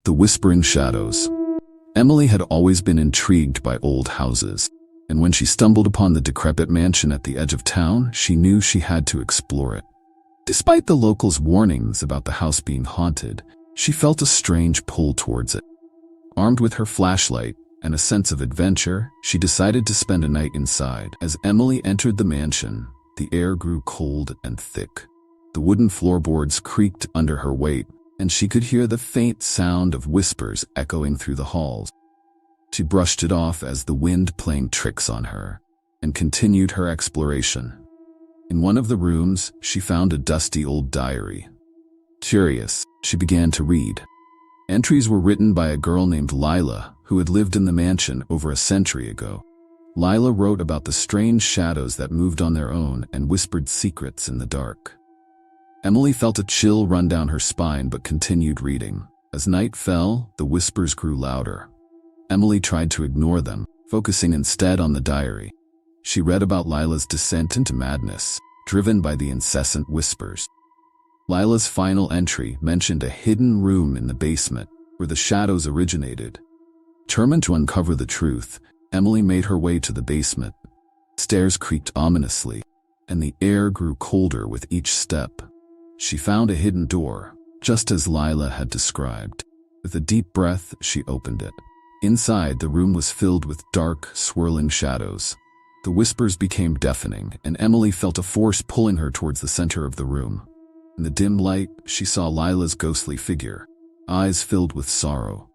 The Whispering Shadows. Emily had always been intrigued by old houses, and when she stumbled upon the decrepit mansion at the edge of town, she knew she had to explore it. Despite the locals' warnings about the house being haunted, she felt a strange pull towards it. Armed with her flashlight and a sense of adventure, she decided to spend a night inside. As Emily entered the mansion, the air grew cold and thick. The wooden floorboards creaked under her weight, and she could hear the faint sound of whispers echoing through the halls. She brushed it off as the wind playing tricks on her, and continued her exploration. In one of the rooms, she found a dusty old diary. Curious, she began to read. Entries were written by a girl named Lila, who had lived in the mansion over a century ago. Lila wrote about the strange shadows that moved on their own and whispered secrets in the dark. Emily felt a chill run down her spine but continued reading. As night fell, the whispers grew louder. Emily tried to ignore them, focusing instead on the diary. She read about Lila's descent into madness, driven by the incessant whispers. Lila's final entry mentioned a hidden room in the basement where the shadows originated. Determined to uncover the truth, Emily made her way to the basement. Stairs creaked ominously, and the air grew colder with each step. She found a hidden door, just as Lila had described. With a deep breath, she opened it. Inside, the room was filled with dark, swirling shadows. The whispers became deafening, and Emily felt a force pulling her towards the center of the room. In the dim light, she saw Lila's ghostly figure, eyes filled with sorrow.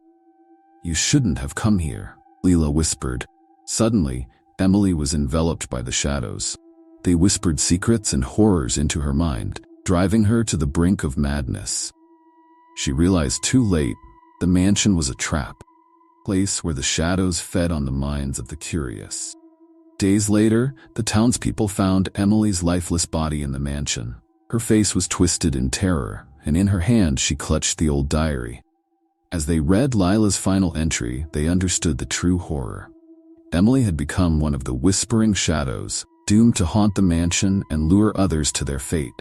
"You shouldn't have come here," Lila whispered. Suddenly, Emily was enveloped by the shadows. They whispered secrets and horrors into her mind, driving her to the brink of madness. She realized too late, the mansion was a trap, a place where the shadows fed on the minds of the curious. Days later, the townspeople found Emily's lifeless body in the mansion. Her face was twisted in terror, and in her hand she clutched the old diary. As they read Lila's final entry, they understood the true horror. Emily had become one of the whispering shadows, doomed to haunt the mansion and lure others to their fate.